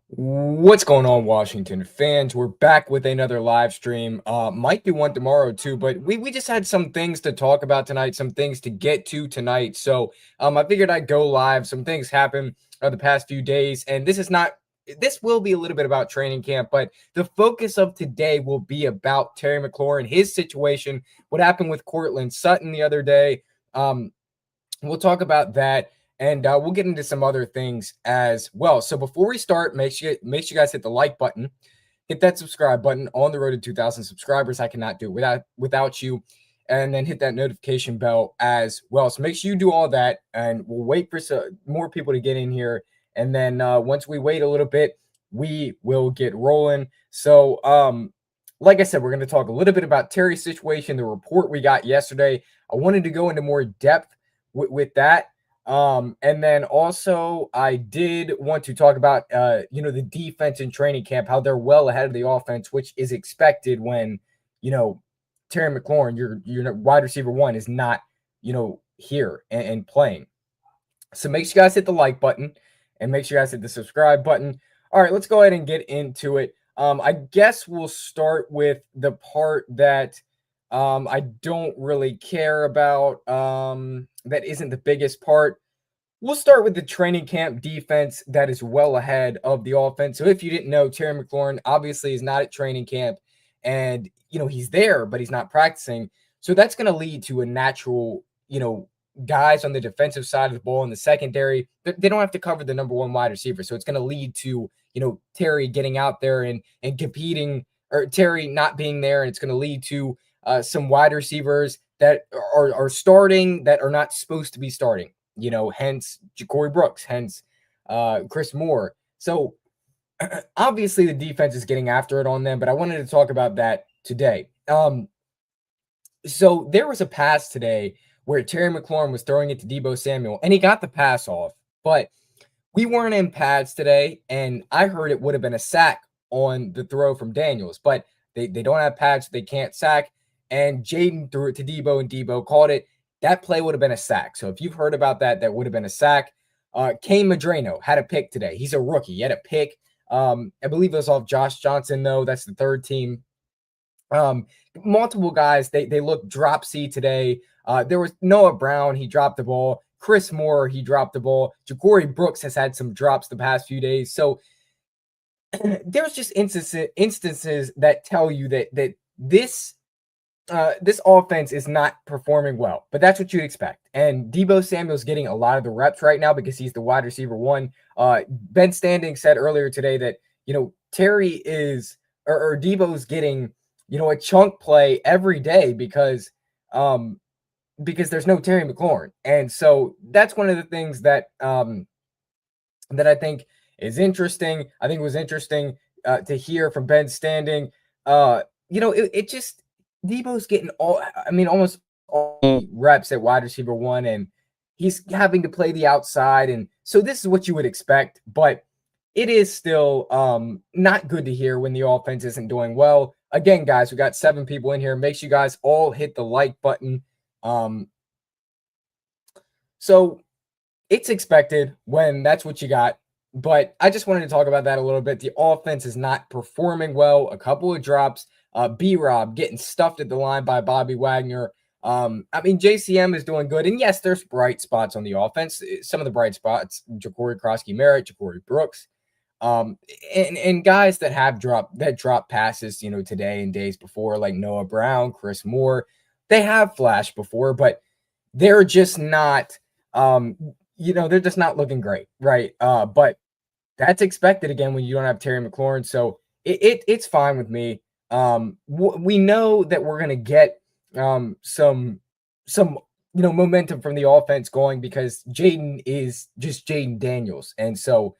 What's going on, Washington fans? We're back with another live stream. Might be one tomorrow too, but we just had some things to talk about tonight, some things to get to tonight. So I figured I'd go live. Some things happened the past few days, and this will be a little bit about training camp, but the focus of today will be about Terry McLaurin, his situation, what happened with Courtland Sutton the other day. We'll talk about that, and we'll get into some other things as well. So before we start, make sure you guys hit the like button, hit that subscribe button. On the road to 2,000 subscribers. I cannot do it without you, and then hit that notification bell as well. So make sure you do all that, and we'll wait for more people to get in here, and then once we wait a little bit, we will get rolling. So like I said, we're going to talk a little bit about Terry's situation, the report we got yesterday. I wanted to go into more depth with that. And then also I did want to talk about the defense in training camp, how they're well ahead of the offense, which is expected when Terry McLaurin, your wide receiver one, is not here and playing. So make sure you guys hit the like button and make sure you guys hit the subscribe button. All right, let's go ahead and get into it. I guess we'll start with the part that I don't really care about. That isn't the biggest part. We'll start with the training camp defense that is well ahead of the offense. So if you didn't know, Terry McLaurin obviously is not at training camp, and he's there, but he's not practicing. So that's going to lead to a natural, guys on the defensive side of the ball in the secondary. They don't have to cover the number one wide receiver. So it's going to lead to Terry getting out there and competing, or Terry not being there, and it's going to lead to some wide receivers that are starting that are not supposed to be starting. Hence Ja'Cory Brooks, hence Chris Moore. So obviously the defense is getting after it on them, but I wanted to talk about that today. So there was a pass today where Terry McLaurin was throwing it to Deebo Samuel, and he got the pass off, but we weren't in pads today, and I heard it would have been a sack on the throw from Daniels, but they don't have pads, so they can't sack, and Jaden threw it to Deebo, and Deebo caught it. That play would have been a sack. So if you've heard about that, that would have been a sack. Kane Madrano had a pick today. He's a rookie. He had a pick. I believe it was off Josh Johnson, though. That's the third team. Multiple guys, they look dropsy today. There was Noah Brown. He dropped the ball. Chris Moore, he dropped the ball. Ja'Cory Brooks has had some drops the past few days. So there's just instances that tell you that this offense is not performing well, but that's what you'd expect. And Deebo Samuel's getting a lot of the reps right now because he's the wide receiver one. Ben Standing said earlier today that, Terry is, or Deebo's getting, a chunk play every day because there's no Terry McLaurin. And so that's one of the things that I think is interesting. I think it was interesting to hear from Ben Standing. It just, Deebo's getting almost all reps at wide receiver one, and he's having to play the outside. And so this is what you would expect, but it is still not good to hear when the offense isn't doing well. Again, guys, we got 7 people in here. Make sure you guys all hit the like button. So it's expected when that's what you got. But I just wanted to talk about that a little bit. The offense is not performing well. A couple of drops. B-Rob getting stuffed at the line by Bobby Wagner. JCM is doing good. And yes, there's bright spots on the offense. Some of the bright spots, Ja'Cory Krosky-Merritt, Ja'Cory Brooks. And guys that drop passes, today and days before, like Noah Brown, Chris Moore, they have flashed before, but they're just not, they're just not looking great, right? But that's expected again when you don't have Terry McLaurin. So it's fine with me. We know that we're gonna get some momentum from the offense going because Jaden is just Jaden Daniels, and so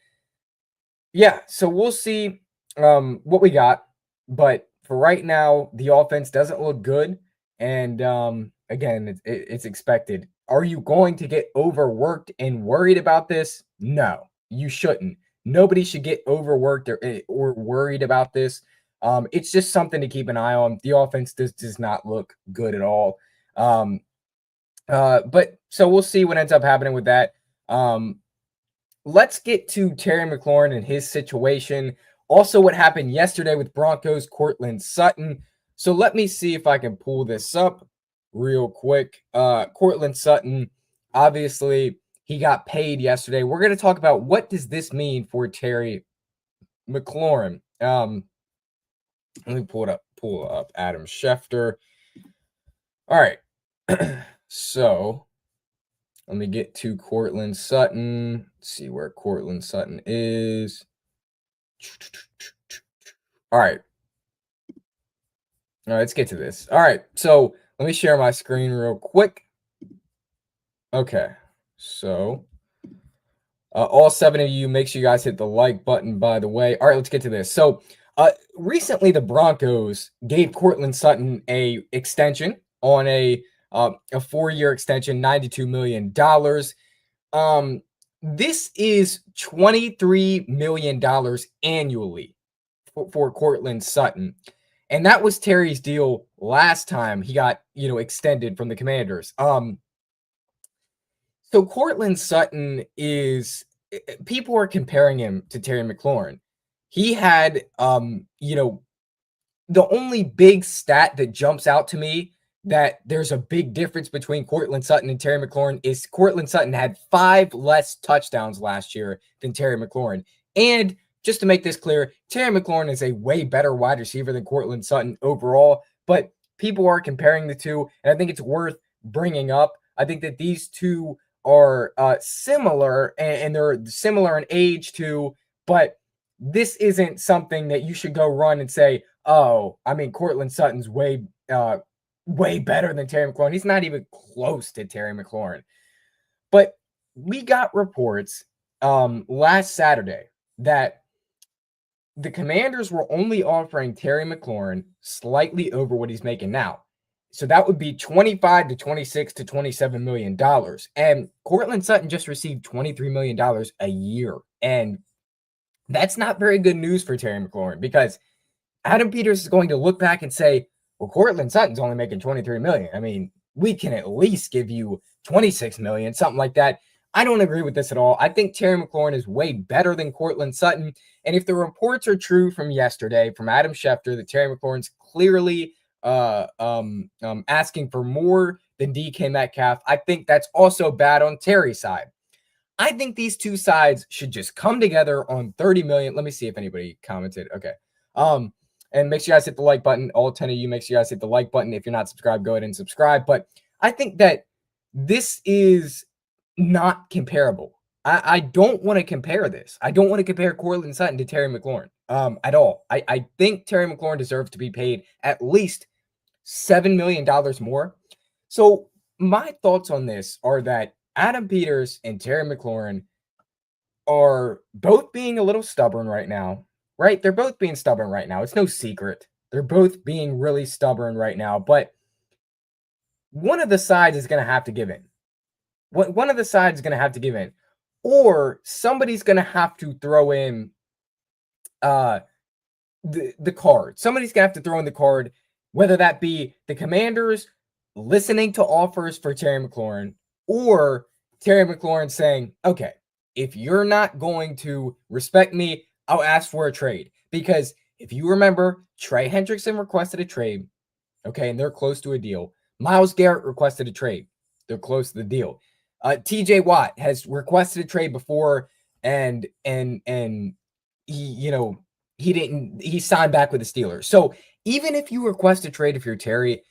yeah, so we'll see what we got. But for right now, the offense doesn't look good, and again, it's expected. Are you going to get overworked and worried about this? No, you shouldn't. Nobody should get overworked or worried about this. It's just something to keep an eye on. The offense does not look good at all. But so we'll see what ends up happening with that. let's get to Terry McLaurin and his situation. Also, what happened yesterday with Broncos Courtland Sutton. So let me see if I can pull this up real quick. Courtland Sutton, obviously, he got paid yesterday. We're going to talk about what does this mean for Terry McLaurin. Let me pull up Adam Schefter. All right. So let me get to Courtland Sutton. Let's see where Courtland Sutton is. All right. Let's get to this. All right. So let me share my screen real quick. Okay. So all 7 of you, make sure you guys hit the like button, by the way. All right, let's get to this. So recently the Broncos gave Courtland Sutton a extension on a 4-year extension, $92 million. This is $23 million annually for Courtland Sutton. And that was Terry's deal last time he got, extended from the Commanders. So Courtland Sutton is, people are comparing him to Terry McLaurin. He had, the only big stat that jumps out to me that there's a big difference between Courtland Sutton and Terry McLaurin is Courtland Sutton had 5 less touchdowns last year than Terry McLaurin. And just to make this clear, Terry McLaurin is a way better wide receiver than Courtland Sutton overall, but people are comparing the two, and I think it's worth bringing up. I think that these two are similar, and they're similar in age too, but this isn't something that you should go run and say, oh, I mean, Courtland Sutton's way better than Terry McLaurin. He's not even close to Terry McLaurin. But we got reports last Saturday that the Commanders were only offering Terry McLaurin slightly over what he's making now. So that would be $25 to $26 to $27 million. And Courtland Sutton just received $23 million a year. And that's not very good news for Terry McLaurin, because Adam Peters is going to look back and say, well, Courtland Sutton's only making $23 million. I mean, we can at least give you $26 million, something like that. I don't agree with this at all. I think Terry McLaurin is way better than Courtland Sutton. And if the reports are true from yesterday, from Adam Schefter, that Terry McLaurin's clearly asking for more than DK Metcalf, I think that's also bad on Terry's side. I think these two sides should just come together on $30 million. Let me see if anybody commented. Okay. And make sure you guys hit the like button. All 10 of you, make sure you guys hit the like button. If you're not subscribed, go ahead and subscribe. But I think that this is not comparable. I don't want to compare this. I don't want to compare Courtland Sutton to Terry McLaurin at all. I think Terry McLaurin deserves to be paid at least $7 million more. So my thoughts on this are that Adam Peters and Terry McLaurin are both being a little stubborn right now, right? They're both being stubborn right now. It's no secret. They're both being really stubborn right now, but one of the sides is going to have to give in. One of the sides is going to have to give in, or somebody's going to have to throw in the card. Somebody's going to have to throw in the card, whether that be the Commanders listening to offers for Terry McLaurin, or Terry McLaurin saying, okay, if you're not going to respect me, I'll ask for a trade. Because if you remember, Trey Hendrickson requested a trade, okay, and they're close to a deal. Myles Garrett requested a trade. They're close to the deal. TJ Watt has requested a trade before, and he signed back with the Steelers. So even if you request a trade, if you're Terry,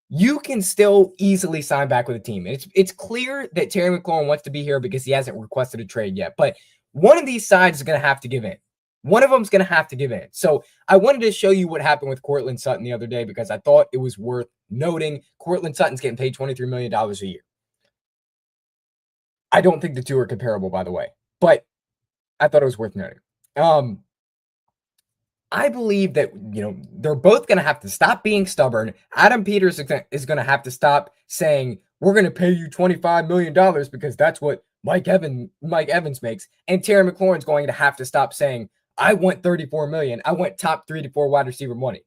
you can still easily sign back with a team. It's clear that Terry McLaurin wants to be here because he hasn't requested a trade yet. But one of these sides is going to have to give in. One of them is going to have to give in. So I wanted to show you what happened with Courtland Sutton the other day, because I thought it was worth noting. Courtland Sutton's getting paid $23 million a year. I don't think the two are comparable, by the way, but I thought it was worth noting. I believe that, they're both going to have to stop being stubborn. Adam Peters is going to have to stop saying, we're going to pay you $25 million because that's what Mike Evans makes. And Terry McLaurin's going to have to stop saying, I want $34 million. I want top 3 to 4 wide receiver money.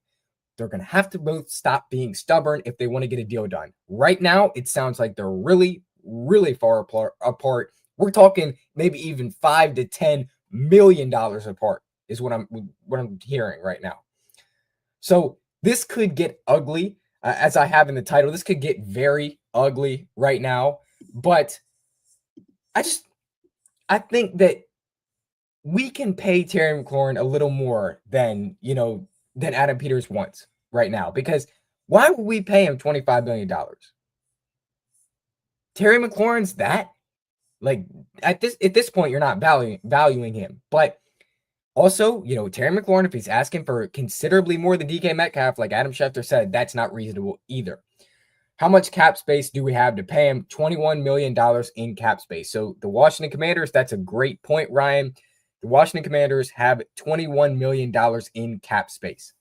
They're going to have to both stop being stubborn if they want to get a deal done. Right now, it sounds like they're really, really far apart. We're talking maybe even $5 to $10 million apart is what I'm hearing right now. So this could get ugly, as I have in the title. This could get very ugly right now, but I think that we can pay Terry McLaurin a little more than Adam Peters wants right now, because why would we pay him $25 million? Terry McLaurin's that, like, at this point, you're not valuing him. But also, Terry McLaurin, if he's asking for considerably more than DK Metcalf, like Adam Schefter said, that's not reasonable either. How much cap space do we have to pay him? $21 million in cap space. So the Washington Commanders, that's a great point, Ryan. The Washington Commanders have $21 million in cap space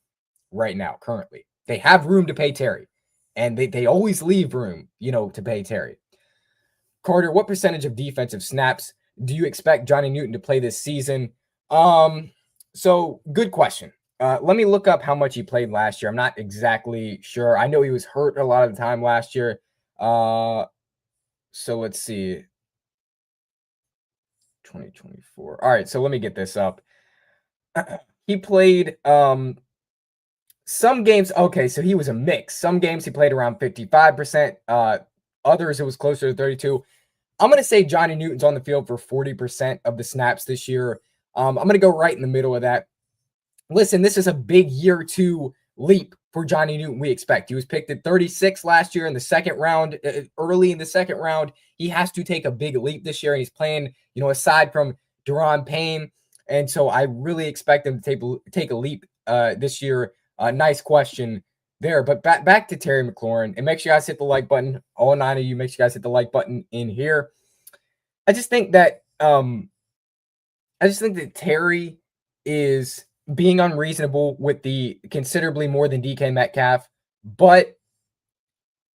right now, currently. They have room to pay Terry, and they always leave room, to pay Terry. Carter, what percentage of defensive snaps do you expect Johnny Newton to play this season? So good question. Let me look up how much he played last year. I'm not exactly sure. I know he was hurt a lot of the time last year. So let's see. 2024. All right, so let me get this up. He played some games. Okay, so he was a mix. Some games he played around 55%. Others it was closer to 32. I'm going to say Johnny Newton's on the field for 40% of the snaps this year. I'm going to go right in the middle of that. Listen, this is a big year 2 leap for Johnny Newton, we expect. He was picked at 36 last year in the second round, early in the second round. He has to take a big leap this year, and he's playing, aside from Daron Payne. And so I really expect him to take a leap this year. Nice question there. But back to Terry McLaurin, and make sure you guys hit the like button. All 9 of you, make sure you guys hit the like button in here. I just think that Terry is being unreasonable with the considerably more than DK Metcalf, but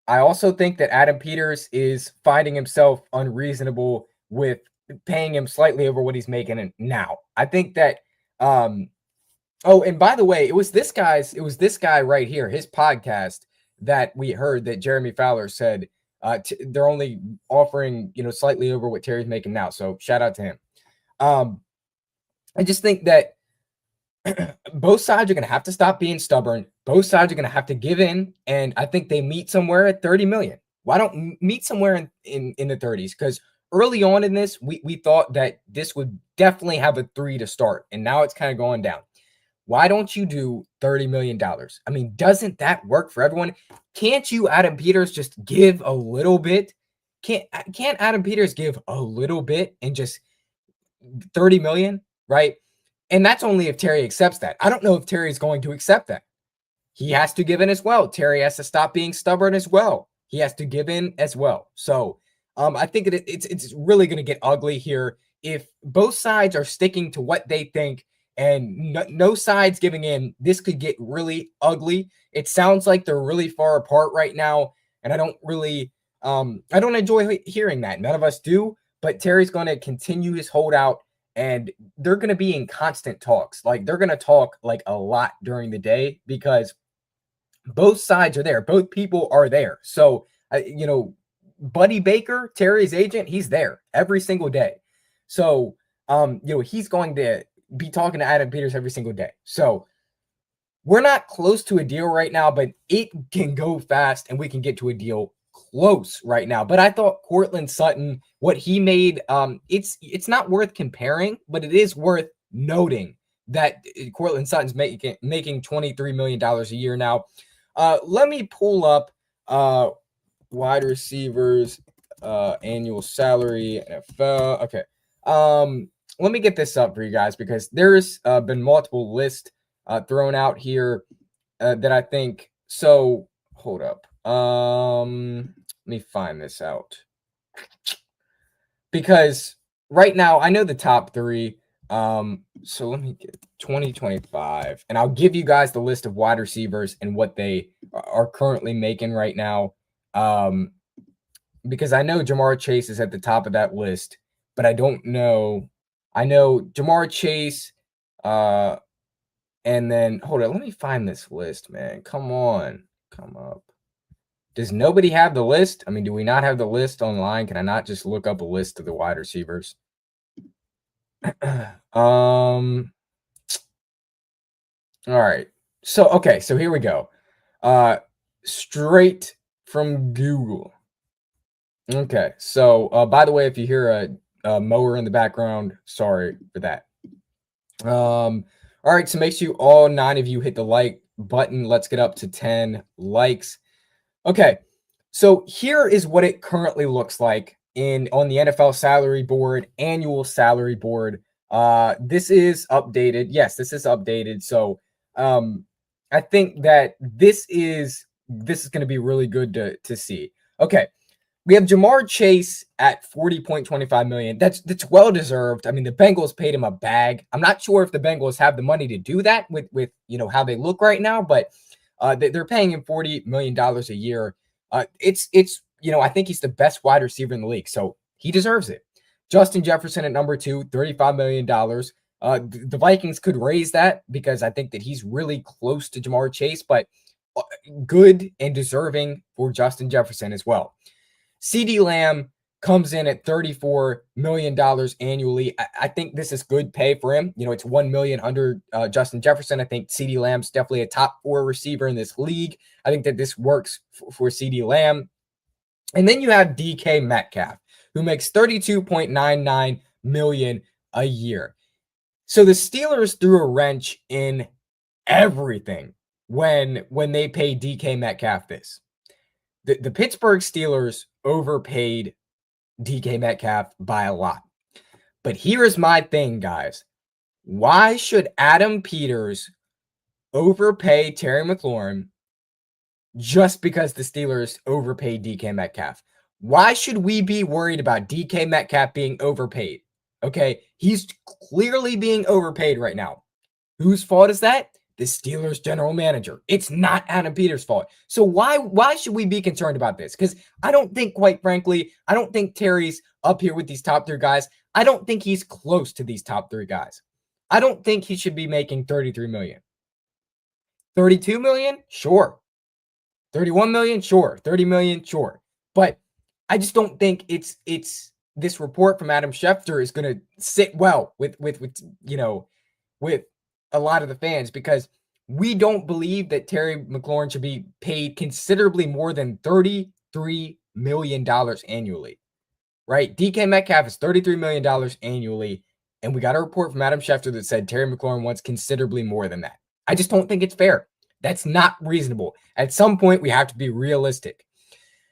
I also think that Adam Peters is finding himself unreasonable with paying him slightly over what he's making now. I think that oh, and by the way, it was this guy right here, his podcast, that we heard that Jeremy Fowler said they're only offering, slightly over what Terry's making now. So shout out to him. I just think that both sides are going to have to stop being stubborn. Both sides are going to have to give in. And I think they meet somewhere at 30 million. Why don't meet somewhere in the 30s? Because early on in this, we thought that this would definitely have a 3 to start. And now it's kind of going down. Why don't you do $30 million? I mean, doesn't that work for everyone? Can't you, Adam Peters, just give a little bit? Can't Adam Peters give a little bit and just 30 million, right? And that's only if Terry accepts that. I don't know if Terry is going to accept that. He has to give in as well. Terry has to stop being stubborn as well. He has to give in as well. So I think it's really going to get ugly here if both sides are sticking to what they think and no sides giving in. This could get really ugly. It sounds like they're really far apart right now, and I don't enjoy hearing that. None of us do, but Terry's going to continue his holdout, and they're going to be in constant talks. Like, they're going to talk like a lot during the day because both sides are there. Both people are there. So, Buddy Baker, Terry's agent, he's there every single day. So, he's going to be talking to Adam Peters every single day. So we're not close to a deal right now, but it can go fast and we can get to a deal close right now. But I thought Courtland Sutton, what he made, it's not worth comparing, but it is worth noting that Courtland Sutton's making $23 million a year now. Let me pull up wide receivers annual salary NFL. Okay. Let me get this up for you guys because there's been multiple lists thrown out here that I think. So hold up. Let me find this out because right now I know the top 3. So let me get 2025, and I'll give you guys the list of wide receivers and what they are currently making right now. Because I know Jamar Chase is at the top of that list, but I don't know. I know Jamar Chase, and then hold on, let me find this list, man. Come on, come up. Does nobody have the list? I mean, do we not have the list online? Can I not just look up a list of the wide receivers? All right. So here we go. Straight from Google. Okay. So by the way, if you hear a mower in the background, sorry for that. All right, so make sure all 9 of you hit the like button. Let's get up to 10 likes. Okay. So here is what it currently looks like on the NFL salary board, annual salary board. This is updated. Yes, this is updated. So I think that this is going to be really good to see. Okay. We have Ja'Marr Chase at 40.25 million. That's well deserved. I mean, the Bengals paid him a bag. I'm not sure if the Bengals have the money to do that with how they look right now, but they're paying him $40 million a year. It's I think he's the best wide receiver in the league, so he deserves it. Justin Jefferson at number 2, $35 million. The Vikings could raise that because I think that he's really close to Ja'Marr Chase, but good and deserving for Justin Jefferson as well. CeeDee Lamb comes in at $34 million annually. I think this is good pay for him. It's $1 million under Justin Jefferson. I think CeeDee Lamb's definitely a top 4 receiver in this league. I think that this works for CeeDee Lamb. And then you have DK Metcalf, who makes $32.99 million a year. So the Steelers threw a wrench in everything when they paid DK Metcalf this. The Pittsburgh Steelers overpaid DK Metcalf by a lot. But here's my thing, guys. Why should Adam Peters overpay Terry McLaurin just because the Steelers overpaid DK Metcalf? Why should we be worried about DK Metcalf being overpaid? Okay, he's clearly being overpaid right now. Whose fault is that? The Steelers general manager. It's not Adam Peters' fault. So why should we be concerned about this? Because I don't think, quite frankly, I don't think Terry's up here with these top 3 guys. I don't think he's close to these top 3 guys. I don't think he should be making $33 million. $32 million? Sure. $31 million? Sure. $30 million? Sure. But I just don't think it's this report from Adam Schefter is going to sit well with a lot of the fans, because we don't believe that Terry McLaurin should be paid considerably more than $33 million annually, right? DK Metcalf is $33 million annually, and we got a report from Adam Schefter that said Terry McLaurin wants considerably more than that. I just don't think it's fair. That's not reasonable. At some point, we have to be realistic.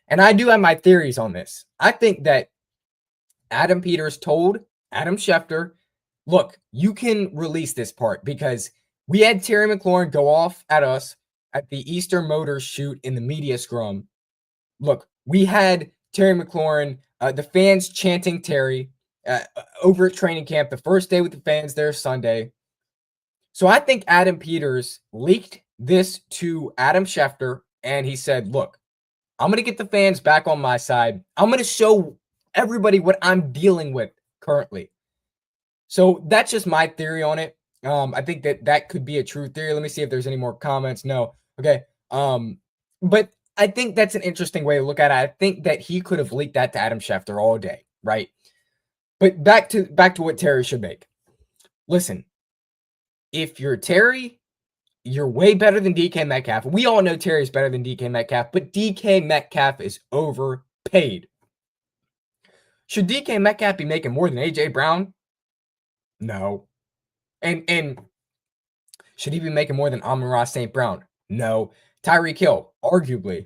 And I do have my theories on this. I think that Adam Peters told Adam Schefter, look, you can release this part because we had Terry McLaurin go off at us at the Easter Motors shoot in the media scrum. Look, we had Terry McLaurin, the fans chanting Terry over at training camp, the first day with the fans there Sunday. So I think Adam Peters leaked this to Adam Schefter, and he said, look, I'm going to get the fans back on my side. I'm going to show everybody what I'm dealing with currently. So that's just my theory on it. I think that could be a true theory. Let me see if there's any more comments. No. Okay. But I think that's an interesting way to look at it. I think that he could have leaked that to Adam Schefter all day, right? But back to what Terry should make. Listen, if you're Terry, you're way better than DK Metcalf. We all know Terry's better than DK Metcalf, but DK Metcalf is overpaid. Should DK Metcalf be making more than AJ Brown? No. And should he be making more than Amon-Ra St. Brown? No. Tyreek Hill, arguably.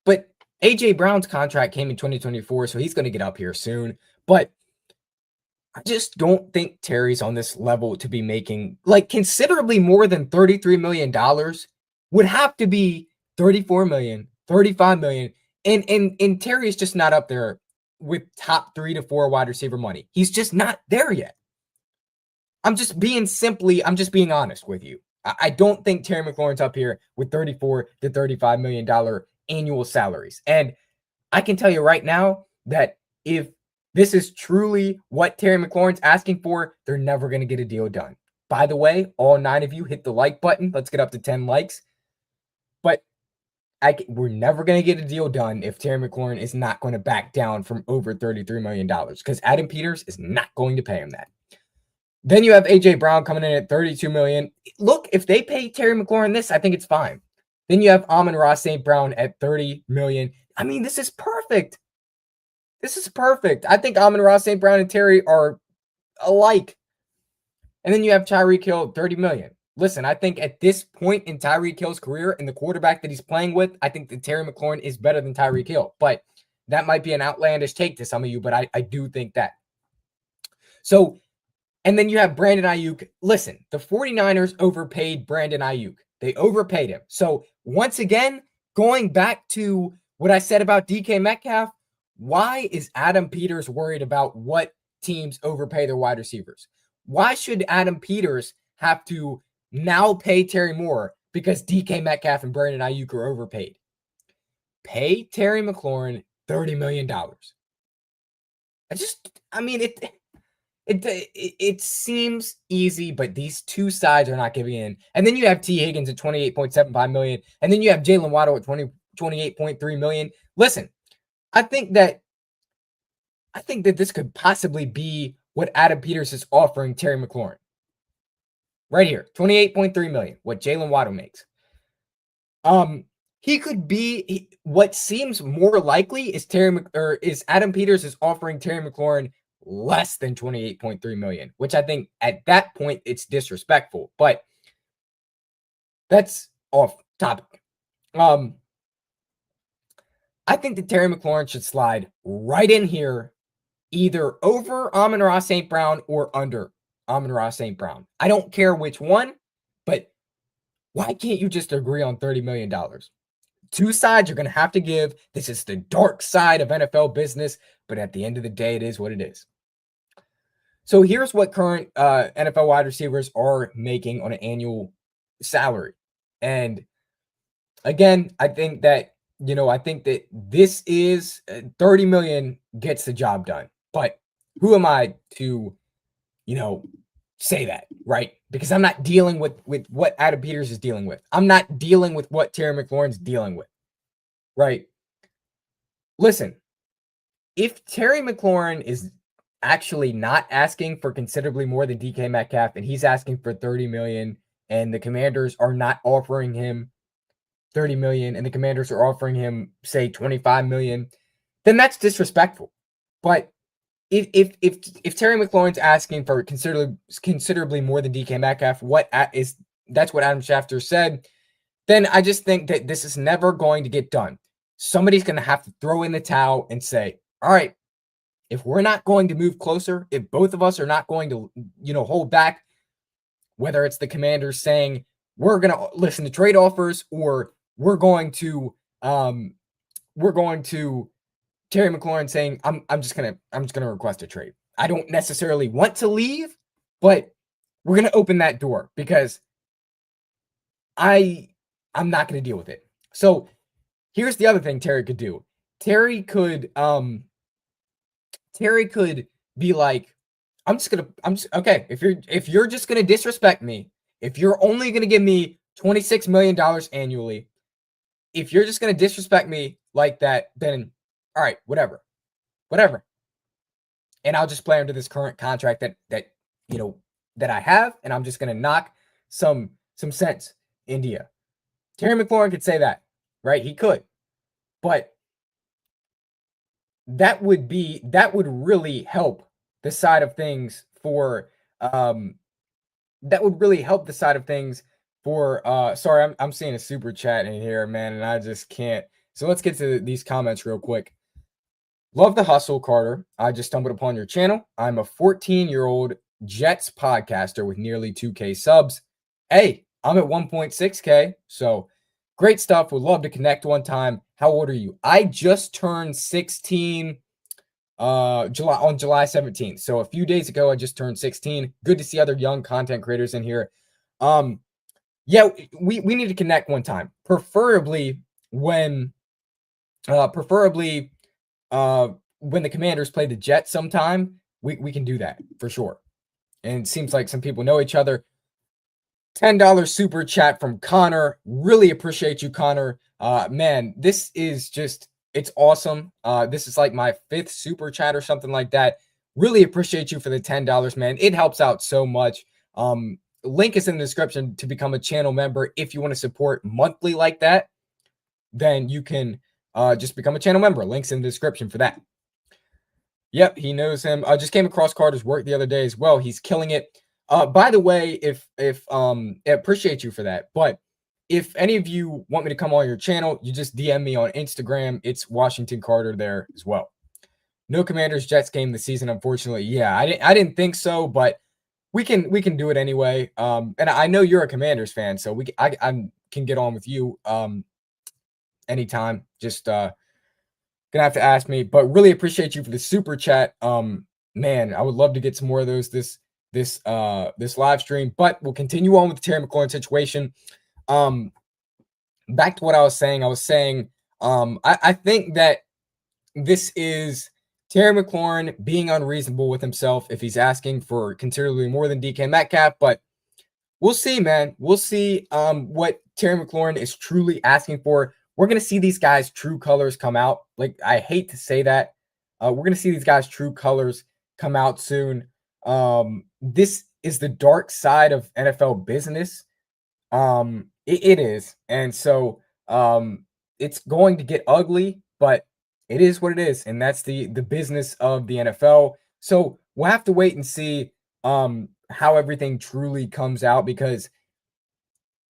But AJ Brown's contract came in 2024, so he's going to get up here soon. But I just don't think Terry's on this level to be making considerably more than $33 million. Would have to be $34 million, $35 million. And Terry is just not up there with top 3 to 4 wide receiver money. He's just not there yet. I'm just being honest with you. I don't think Terry McLaurin's up here with $34 to $35 million annual salaries. And I can tell you right now that if this is truly what Terry McLaurin's asking for, they're never going to get a deal done. By the way, all 9 of you hit the like button. Let's get up to 10 likes. But we're never going to get a deal done if Terry McLaurin is not going to back down from over $33 million because Adam Peters is not going to pay him that. Then you have AJ Brown coming in at $32 million. Look, if they pay Terry McLaurin this, I think it's fine. Then you have Amon-Ra St. Brown at $30 million. I mean, this is perfect. This is perfect. I think Amon-Ra St. Brown and Terry are alike. And then you have Tyreek Hill, $30 million. Listen, I think at this point in Tyreek Hill's career and the quarterback that he's playing with, I think that Terry McLaurin is better than Tyreek Hill. But that might be an outlandish take to some of you, but I do think that. So, and then you have Brandon Ayuk. Listen, the 49ers overpaid Brandon Ayuk. They overpaid him. So once again, going back to what I said about DK Metcalf, why is Adam Peters worried about what teams overpay their wide receivers? Why should Adam Peters have to now pay Terry Moore because DK Metcalf and Brandon Ayuk are overpaid? Pay Terry McLaurin $30 million. It seems easy, but these two sides are not giving in. And then you have T. Higgins at $28.75 million. And then you have Jalen Waddle at $28.3 million. Listen, I think that this could possibly be what Adam Peters is offering Terry McLaurin. Right here, $28.3 million, what Jalen Waddle makes. He could be what seems more likely is Adam Peters is offering Terry McLaurin less than $28.3 million, which I think at that point it's disrespectful, but that's off topic. I think that Terry McLaurin should slide right in here, either over Amon-Ra St. Brown or under Amon-Ra St. Brown. I don't care which one, but why can't you just agree on $30 million? Two sides you're going to have to give. This is the dark side of NFL business, but at the end of the day, it is what it is. So here's what current NFL wide receivers are making on an annual salary. And again, I think that this is $30 million gets the job done. But who am I to, say that, right? Because I'm not dealing with what Adam Peters is dealing with. I'm not dealing with what Terry McLaurin's dealing with, right? Listen, if Terry McLaurin is actually not asking for considerably more than DK Metcalf and he's asking for $30 million and the Commanders are not offering him $30 million and the Commanders are offering him, say, $25 million, then that's disrespectful. But if Terry McLaurin's asking for considerably more than DK Metcalf, that's what Adam Schefter said, then I just think that this is never going to get done. Somebody's going to have to throw in the towel and say, all right, if we're not going to move closer, if both of us are not going to, hold back, whether it's the Commanders saying we're going to listen to trade offers or we're going to Terry McLaurin saying, I'm just gonna request a trade. I don't necessarily want to leave, but we're gonna open that door because I'm not gonna deal with it. So here's the other thing Terry could do. Terry could be like, okay, if you're just gonna disrespect me, if you're only gonna give me $26 million annually, if you're just gonna disrespect me like that, then all right, whatever. And I'll just play under this current contract that I have, and I'm just gonna knock some sense into you. Terry McLaurin could say that, right? He could, but that would really help the side of things for sorry, I'm seeing a super chat in here, man, and I just can't. So let's get to these comments real quick. Love the hustle, Carter. I just stumbled upon your channel. I'm a 14-year-old Jets podcaster with nearly 2K subs. Hey, I'm at 1.6K, so great stuff. Would love to connect one time. How old are you? I just turned 16 on July 17th. So a few days ago, I just turned 16. Good to see other young content creators in here. Yeah, we need to connect one time, preferably when the Commanders play the Jets sometime. We can do that for sure. And it seems like some people know each other. $10 super chat from Connor. Really appreciate you, Connor. Man, this is just, it's awesome. This is like my 5th super chat or something like that. Really appreciate you for the $10, man. It helps out so much. Link is in the description to become a channel member. If you want to support monthly like that, then you can just become a channel member. Links in the description for that. Yep, he knows him. I just came across Carter's work the other day as well. He's killing it. By the way, if I appreciate you for that. But if any of you want me to come on your channel, you just DM me on Instagram. It's Washington Carter there as well. No Commanders Jets game this season, unfortunately. Yeah, I didn't think so, but we can do it anyway. And I know you're a Commanders fan, so I can get on with you anytime. Just gonna have to ask me, but really appreciate you for the super chat. Man, I would love to get some more of those this live stream, but we'll continue on with the Terry McLaurin situation. Back to what I was saying, I think that this is Terry McLaurin being unreasonable with himself if he's asking for considerably more than DK Metcalf, but we'll see, man. We'll see what Terry McLaurin is truly asking for. We're going to see these guys' true colors come out. Like, I hate to say that. We're going to see these guys' true colors come out soon. This is the dark side of NFL business. It is. And so it's going to get ugly, but it is what it is. And that's the business of the NFL. So we'll have to wait and see how everything truly comes out, because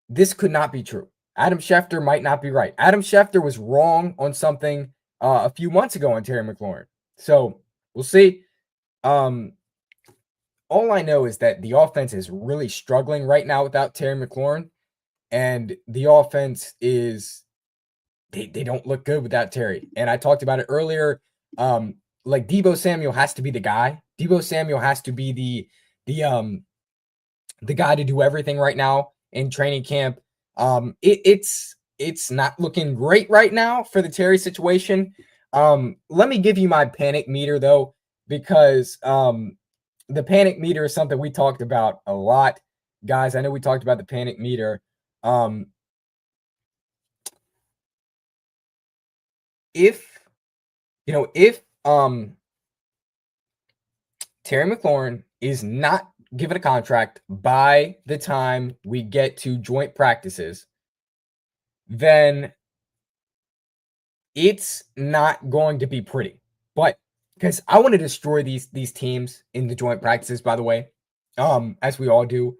this could not be true. Adam Schefter might not be right. Adam Schefter was wrong on something a few months ago on Terry McLaurin. So we'll see. All I know is that the offense is really struggling right now without Terry McLaurin, and the offense is they don't look good without Terry. And I talked about it earlier. Like Deebo Samuel has to be the guy. Deebo Samuel has to be the guy to do everything right now in training camp. It's not looking great right now for the Terry situation. Let me give you my panic meter though, because the panic meter is something we talked about a lot, guys. I know we talked about the panic meter. If Terry McLaurin is not given a contract by the time we get to joint practices, then it's not going to be pretty. But because I want to destroy these teams in the joint practices, by the way, as we all do.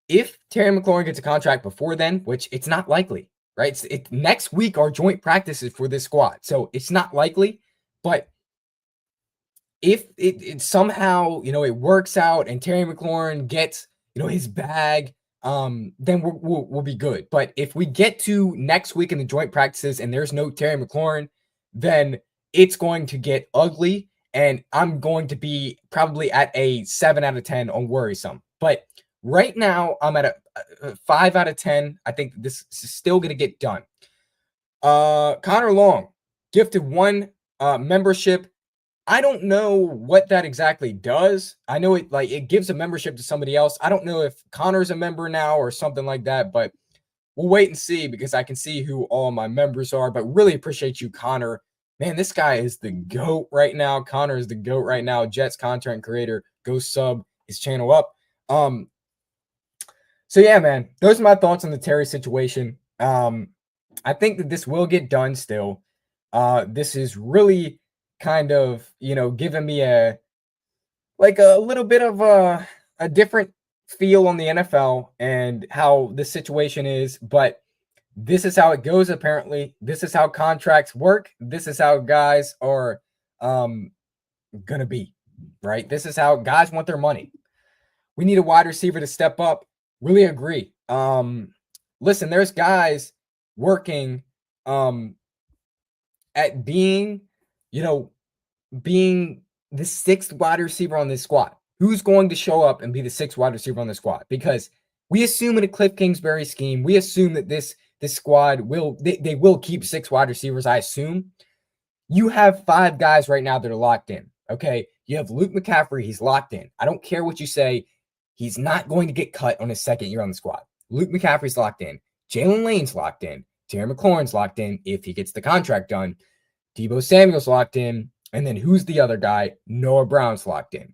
If Terry McLaurin gets a contract before then, which it's not likely, right? It's next week are joint practices for this squad, so it's not likely. But if it somehow, it works out and Terry McLaurin gets, his bag, then we'll be good. But if we get to next week in the joint practices and there's no Terry McLaurin, then it's going to get ugly, and I'm going to be probably at a 7 out of 10 on worrisome. But right now, I'm at a 5 out of 10. I think this is still going to get done. Connor Long gifted 1 membership. I don't know what that exactly does. I know it gives a membership to somebody else. I don't know if Connor's a member now or something like that, but we'll wait and see, because I can see who all my members are. But really appreciate you, Connor. Man, this guy is the GOAT right now. Connor is the GOAT right now. Jets content creator. Go sub his channel up. So yeah, man, those are my thoughts on the Terry situation. I think that this will get done still. This is really kind of, giving me a little bit of a different feel on the NFL and how the situation is. But this is how it goes, apparently. This is how contracts work. This is how guys are gonna be, right? This is how guys want their money. We need a wide receiver to step up. Really agree. Listen, there's guys working at being, being the 6th wide receiver on this squad. Who's going to show up and be the 6th wide receiver on the squad? Because we assume in a Cliff Kingsbury scheme, we assume that this squad will keep 6 wide receivers. I assume you have 5 guys right now that are locked in. Okay, you have Luke McCaffrey. He's locked in. I don't care what you say. He's not going to get cut on his second year on the squad. Luke McCaffrey's locked in. Jalen Lane's locked in. Terry McLaurin's locked in if he gets the contract done. Deebo Samuel's locked in. And then who's the other guy? Noah Brown's locked in.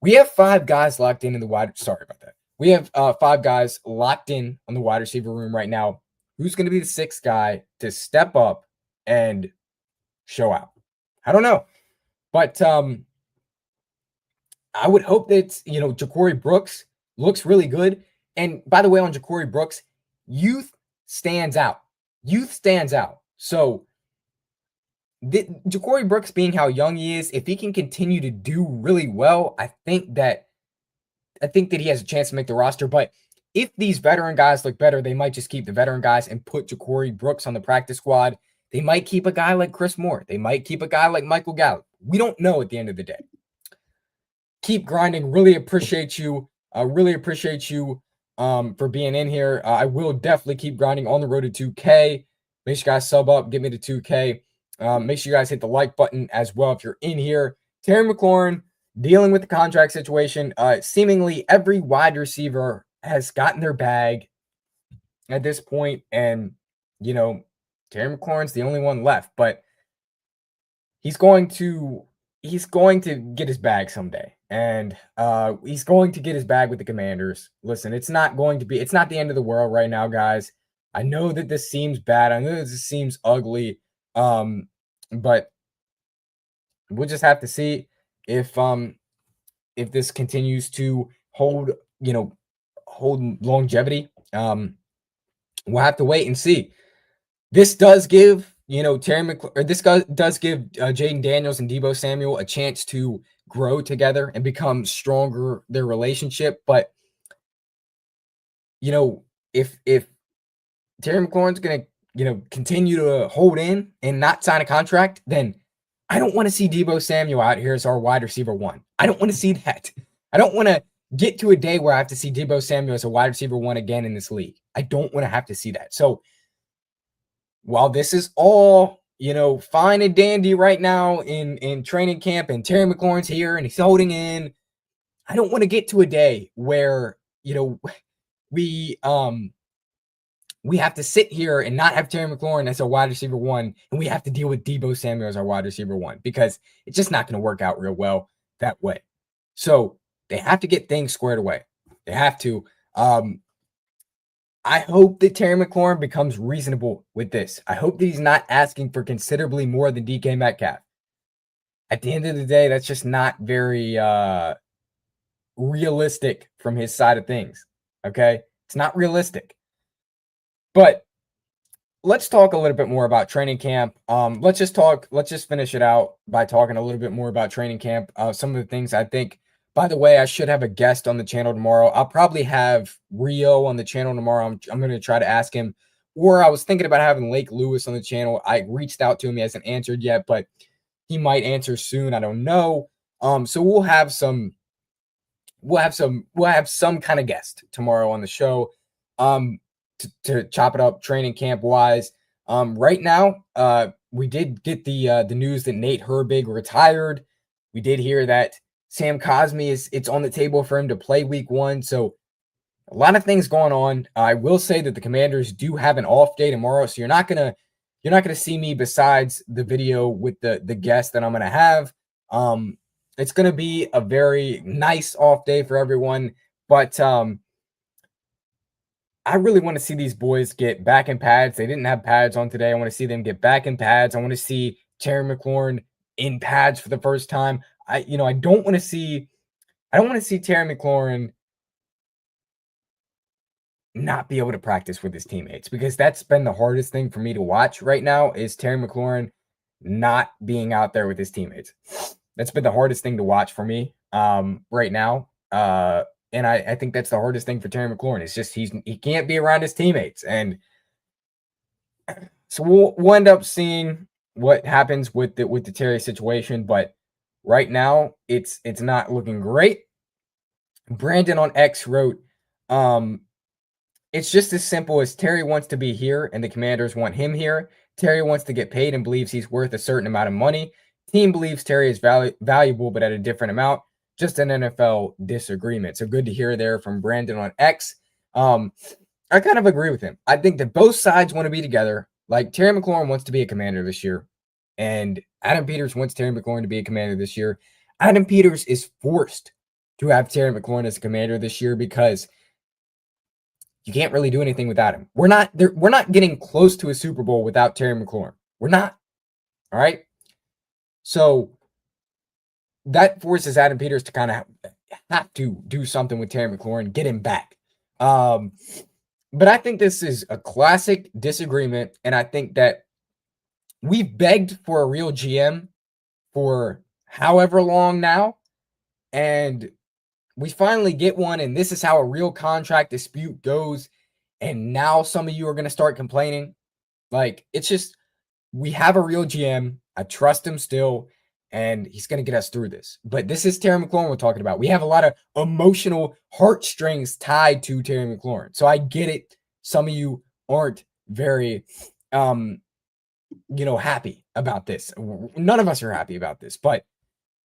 We have 5 guys locked in the wide. Sorry about that. We have 5 guys locked in on the wide receiver room right now. Who's going to be the 6th guy to step up and show out? I don't know. But I would hope that, Ja'Corey Brooks looks really good. And by the way, on Ja'Corey Brooks, youth stands out. Youth stands out. So Ja'Corey Brooks, being how young he is, if he can continue to do really well, I think that he has a chance to make the roster. But if these veteran guys look better, they might just keep the veteran guys and put Ja'Corey Brooks on the practice squad. They might keep a guy like Chris Moore. They might keep a guy like Michael Gallup. We don't know at the end of the day. Keep grinding. Really appreciate you. For being in here. I will definitely keep grinding on the road to 2K. Make sure you guys sub up. Get me to 2K. Make sure you guys hit the like button as well if you're in here. Terry McLaurin dealing with the contract situation. Seemingly every wide receiver has gotten their bag at this point, and Terry McLaurin's the only one left, but he's going to get his bag someday, and he's going to get his bag with the Commanders. Listen, it's not the end of the world right now, guys. I know that this seems bad. I know that this seems ugly, but we'll just have to see if this continues to hold longevity. We'll have to wait and see. This does give does give Jayden Daniels and Deebo Samuel a chance to grow together and become stronger, their relationship. But if Terry McLaurin's gonna continue to hold in and not sign a contract, then I don't want to see Deebo Samuel out here as our wide receiver 1. I don't want to see that. I don't want to get to a day where I have to see Deebo Samuel as a wide receiver 1 again in this league. I don't want to have to see that. So while this is all, fine and dandy right now in training camp, and Terry McLaurin's here and he's holding in, I don't want to get to a day where, we have to sit here and not have Terry McLaurin as a wide receiver 1, and we have to deal with Deebo Samuel as our wide receiver 1, because it's just not going to work out real well that way. So they have to get things squared away. They have to. I hope that Terry McLaurin becomes reasonable with this. I hope that he's not asking for considerably more than DK Metcalf. At the end of the day, that's just not very realistic from his side of things. Okay? It's not realistic. But let's talk a little bit more about training camp. Let's just finish it out by talking a little bit more about training camp. Some of the things I think. By the way, I should have a guest on the channel tomorrow. I'll probably have Rio on the channel tomorrow. I'm going to try to ask him. Or I was thinking about having Lake Lewis on the channel. I reached out to him. He hasn't answered yet, but he might answer soon. I don't know. So we'll have some kind of guest tomorrow on the show. To chop it up training camp wise. Right now, we did get the news that Nate Herbig retired. We did hear that Sam Cosmi it's on the table for him to play week 1. So a lot of things going on. I will say that the Commanders do have an off day tomorrow, so you're not gonna see me besides the video with the guest that I'm gonna have. It's gonna be a very nice off day for everyone, but I really want to see these boys get back in pads. They didn't have pads on today. I want to see them get back in pads. I want to see Terry McLaurin in pads for the first time. I don't want to see Terry McLaurin not be able to practice with his teammates, because that's been the hardest thing for me to watch right now, is Terry McLaurin not being out there with his teammates. That's been the hardest thing to watch for me right now. And I think that's the hardest thing for Terry McLaurin. It's just he can't be around his teammates. And so we'll end up seeing what happens with the Terry situation. But right now, it's not looking great. Brandon on X wrote, it's just as simple as Terry wants to be here and the Commanders want him here. Terry wants to get paid and believes he's worth a certain amount of money. Team believes Terry is valuable, but at a different amount. just an NFL disagreement. So good to hear there from Brandon on X. I kind of agree with him. I think that both sides want to be together. Like Terry McLaurin wants to be a commander this year, and Adam Peters wants Terry McLaurin to be a commander this year. Adam Peters is forced to have Terry McLaurin as a commander this year because you can't really do anything without him. We're not getting close to a Super Bowl without Terry McLaurin. We're not. All right. So that forces Adam Peters to kind of have to do something with Terry McLaurin, get him back. But I think this is a classic disagreement, and I think that we've begged for a real GM for however long now, and we finally get one, and this is how a real contract dispute goes. And now some of you are going to start complaining. Like, it's just, we have a real GM. I trust him still, and he's going to get us through this. But this is Terry McLaurin we're talking about. We have a lot of emotional heartstrings tied to Terry McLaurin. So I get it. Some of you aren't very, happy about this. None of us are happy about this, but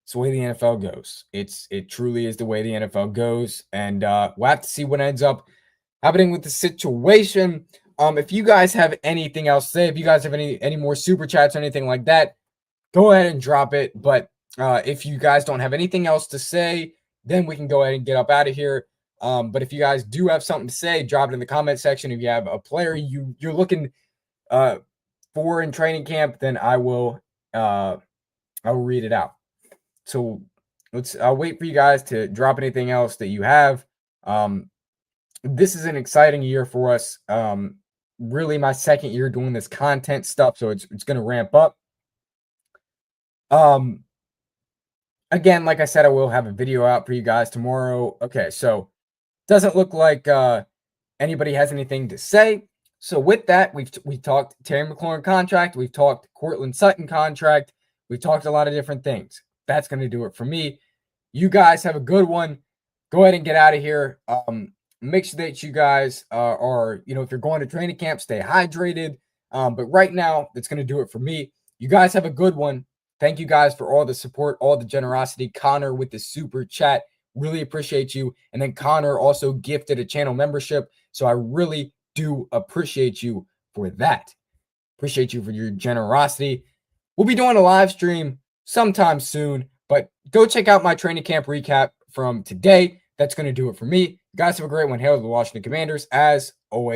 it's the way the NFL goes. It truly is the way the NFL goes. And we'll have to see what ends up happening with the situation. If you guys have anything else to say, if you guys have any more super chats or anything like that, go ahead and drop it. But if you guys don't have anything else to say, then we can go ahead and get up out of here. But if you guys do have something to say, drop it in the comment section. If you have a player you're looking for in training camp, then I'll read it out. So I'll wait for you guys to drop anything else that you have. This is an exciting year for us. Really my second year doing this content stuff, so it's going to ramp up. Again, like I said, I will have a video out for you guys tomorrow. Okay, so doesn't look like anybody has anything to say. So with that, we talked Terry McLaurin contract, we've talked Courtland Sutton contract, we've talked a lot of different things. That's going to do it for me. You guys have a good one. Go ahead and get out of here. Make sure that you guys are, if you're going to training camp, stay hydrated. But right now, that's going to do it for me. You guys have a good one. Thank you guys for all the support, all the generosity. Connor with the super chat. Really appreciate you. And then Connor also gifted a channel membership. So I really do appreciate you for that. Appreciate you for your generosity. We'll be doing a live stream sometime soon, but go check out my training camp recap from today. That's going to do it for me. You guys have a great one. Hail to the Washington Commanders, as always.